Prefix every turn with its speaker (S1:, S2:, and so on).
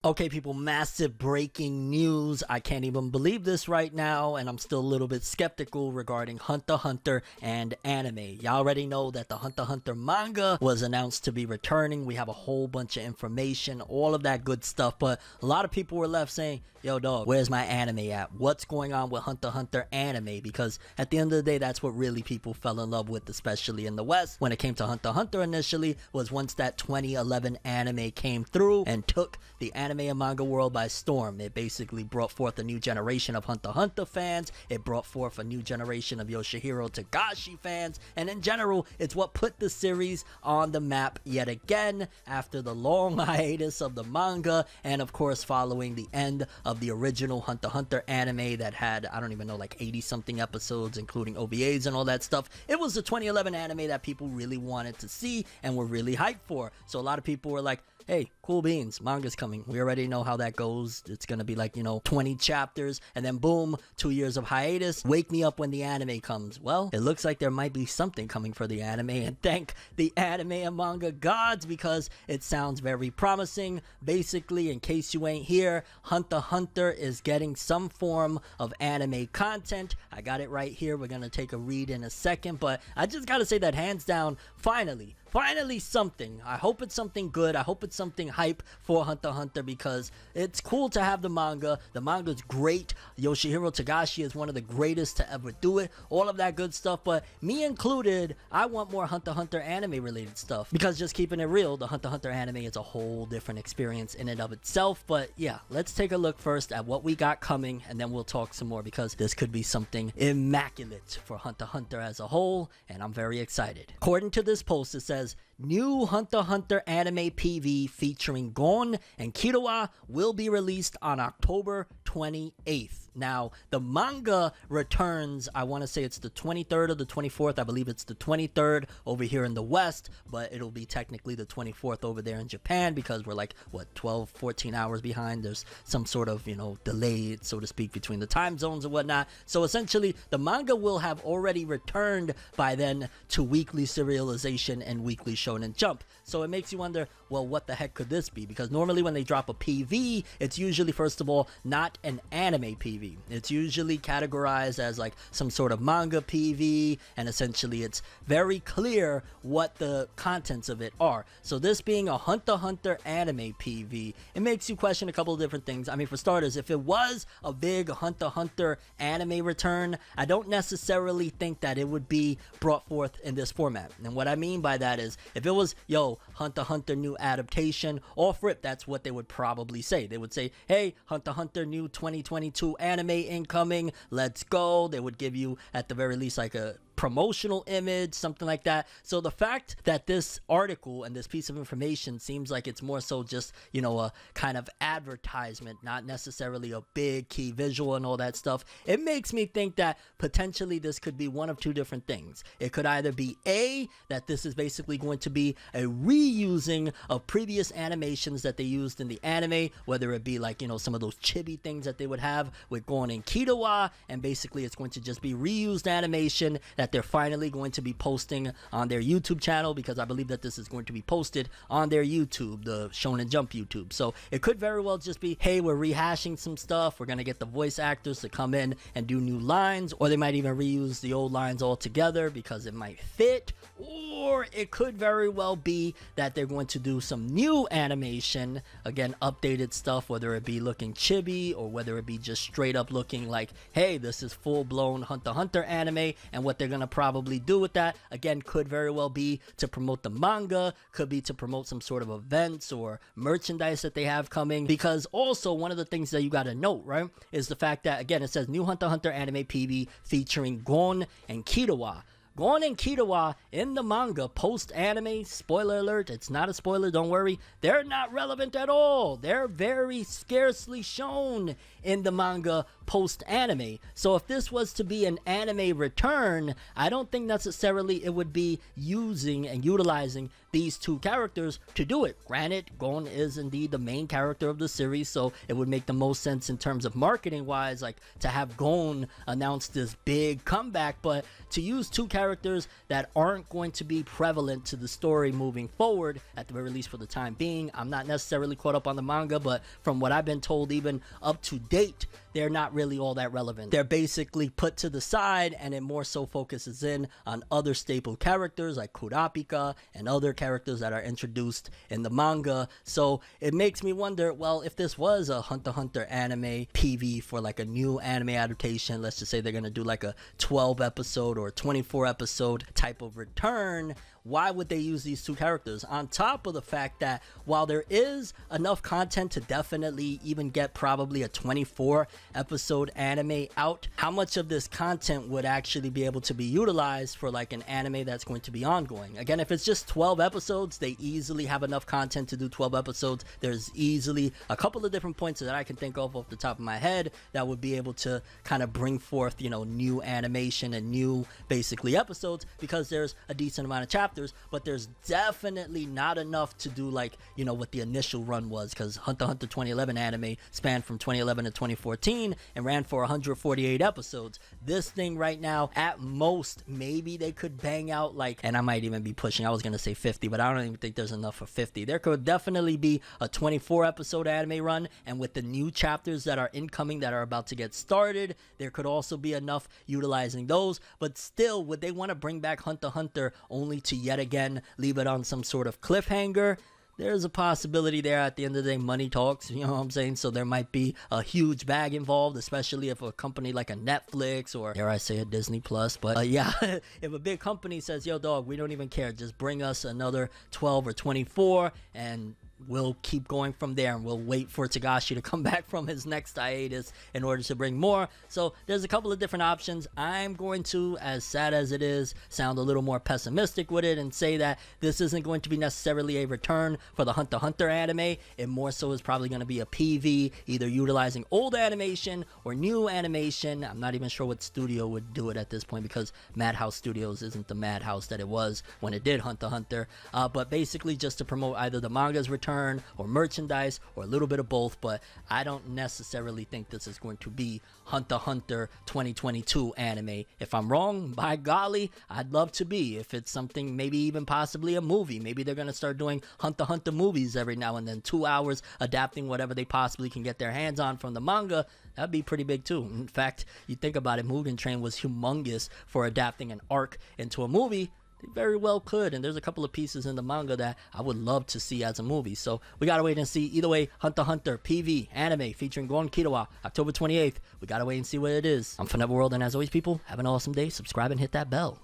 S1: Okay, people, massive breaking news. I can't even believe this right now, and I'm still a little bit skeptical regarding Hunter x Hunter and anime. Y'all already know that the Hunter x Hunter manga was announced to be returning. We have a whole bunch of information, all of that good stuff, but a lot of people were left saying, yo, dog, where's my anime at? What's going on with Hunter x Hunter anime? Because at the end of the day, that's what really people fell in love with, especially in the West. When it came to Hunter x Hunter initially, was once that 2011 anime came through and took the anime and manga world by storm. It basically brought forth a new generation of Hunter x Hunter fans. It brought forth a new generation of Yoshihiro Togashi fans, and in general, it's what put the series on the map yet again after the long hiatus of the manga, and of course following the end of the original Hunter x Hunter anime that had, I don't even know, like 80 something episodes including OVAs and all that stuff. It was the 2011 anime that people really wanted to see and were really hyped for. So a lot of people were like, hey, cool beans, manga's coming. We already know how that goes. It's gonna be like, 20 chapters, and then boom, 2 years of hiatus. Wake me up when the anime comes. Well, it looks like there might be something coming for the anime, and thank the anime and manga gods, because it sounds very promising. Basically, in case you ain't here, Hunter x Hunter is getting some form of anime content. I got it right here. We're gonna take a read in a second, but I just gotta say that hands down, finally something. I hope it's something good. I hope it's something hype for Hunter x Hunter, because it's cool to have the manga. The manga's great. Yoshihiro Togashi is one of the greatest to ever do it. All of that good stuff, but me included, I want more Hunter x Hunter anime related stuff, because just keeping it real, the Hunter x Hunter anime is a whole different experience in and of itself. But yeah, let's take a look first at what we got coming, and then we'll talk some more, because this could be something immaculate for Hunter x Hunter as a whole, and I'm very excited. According to this post, it says, new Hunter x Hunter anime PV featuring Gon and Killua will be released on October 28th. Now, the manga returns, I want to say it's the 23rd or the 24th. I believe it's the 23rd over here in the West, but it'll be technically the 24th over there in Japan, because we're like, what, 12, 14 hours behind. There's some sort of, delay, so to speak, between the time zones and whatnot. So essentially, the manga will have already returned by then to weekly serialization and weekly Shonen Jump. So it makes you wonder, well, what the heck could this be? Because normally when they drop a PV, it's usually, first of all, not an anime PV. It's usually categorized as like some sort of manga PV, and essentially it's very clear what the contents of it are. So this being a Hunter x Hunter anime PV, it makes you question a couple of different things. I mean, for starters, if it was a big Hunter x Hunter anime return, I don't necessarily think that it would be brought forth in this format. And what I mean by that is, if it was, yo, Hunter x Hunter new adaptation, off rip, that's what they would probably say. They would say, hey, Hunter x Hunter new 2022 anime incoming, let's go. They would give you, at the very least, like a promotional image, something like that. So the fact that this article and this piece of information seems like it's more so just, a kind of advertisement, not necessarily a big key visual and all that stuff, it makes me think that potentially this could be one of two different things. It could either be A, that this is basically going to be a reusing of previous animations that they used in the anime, whether it be like, some of those chibi things that they would have with Gon and Killua, and basically it's going to just be reused animation that they're finally going to be posting on their YouTube channel, because I believe that this is going to be posted on their YouTube, the Shonen Jump YouTube. So it could very well just be, hey, we're rehashing some stuff, we're gonna get the voice actors to come in and do new lines, or they might even reuse the old lines altogether because it might fit, or it could very well be that they're going to do some new animation, again, updated stuff, whether it be looking chibi or whether it be just straight up looking like, hey, this is full-blown Hunter x Hunter anime. And what they're gonna probably do with that, again, could very well be to promote the manga, could be to promote some sort of events or merchandise that they have coming. Because also, one of the things that you gotta note, right, is the fact that, again, it says new Hunter x Hunter anime PV featuring Gon and Killua. Gon and Killua in the manga post-anime, spoiler alert, it's not a spoiler, don't worry, they're not relevant at all. They're very scarcely shown in the manga post-anime. So if this was to be an anime return, I don't think necessarily it would be using and utilizing these two characters to do it. Granted, Gon is indeed the main character of the series, so it would make the most sense in terms of marketing wise, like to have Gon announce this big comeback, but to use two characters that aren't going to be prevalent to the story moving forward, at the very least for the time being. I'm not necessarily caught up on the manga, but from what I've been told, even up to date, they're not really all that relevant. They're basically put to the side, and it more so focuses in on other staple characters like Kurapika and other characters that are introduced in the manga. So it makes me wonder, well, if this was a Hunter x Hunter anime PV for like a new anime adaptation, let's just say they're gonna do like a 12 episode or 24 episode type of return, why would they use these two characters? On top of the fact that while there is enough content to definitely even get probably a 24 episode anime out, how much of this content would actually be able to be utilized for like an anime that's going to be ongoing? Again, if it's just 12 episodes, they easily have enough content to do 12 episodes. There's easily a couple of different points that I can think of off the top of my head that would be able to kind of bring forth, you know, new animation and new basically episodes, because there's a decent amount of chapters. But there's definitely not enough to do like, you know, what the initial run was, because Hunter x Hunter 2011 anime spanned from 2011 to 2014 and ran for 148 episodes. This thing right now, at most, maybe they could bang out like, and I might even be pushing, I was gonna say 50, but I don't even think there's enough for 50. There could definitely be a 24 episode anime run, and with the new chapters that are incoming that are about to get started, there could also be enough utilizing those. But still, would they want to bring back Hunter x Hunter only to yet again leave it on some sort of cliffhanger? There's a possibility there. At the end of the day, money talks, you know what I'm saying? So there might be a huge bag involved, especially if a company like a Netflix or, dare I say, a Disney Plus. But yeah, if a big company says, yo dog, we don't even care, just bring us another 12 or 24 and we'll keep going from there, and we'll wait for Tagashi to come back from his next hiatus in order to bring more. So there's a couple of different options. I'm going to, as sad as it is, sound a little more pessimistic with it and say that this isn't going to be necessarily a return for the Hunter x Hunter anime. It more so is probably going to be a PV, either utilizing old animation or new animation. I'm not even sure what studio would do it at this point, because Madhouse Studios isn't the Madhouse that it was when it did Hunter x Hunter. But basically just to promote either the manga's return or merchandise or a little bit of both. But I don't necessarily think this is going to be Hunter x Hunter 2022 anime. If I'm wrong, by golly, I'd love to be. If it's something, maybe even possibly a movie, maybe they're gonna start doing Hunter x Hunter movies every now and then, 2 hours adapting whatever they possibly can get their hands on from the manga. That'd be pretty big too. In fact, you think about it, Mugen Train was humongous for adapting an arc into a movie. They very well could, and there's a couple of pieces in the manga that I would love to see as a movie. So we gotta wait and see. Either way, Hunter x Hunter PV anime featuring Gon Killua, October 28th. We gotta wait and see what it is. I'm ForneverWorld, and as always, people, have an awesome day. Subscribe and hit that bell.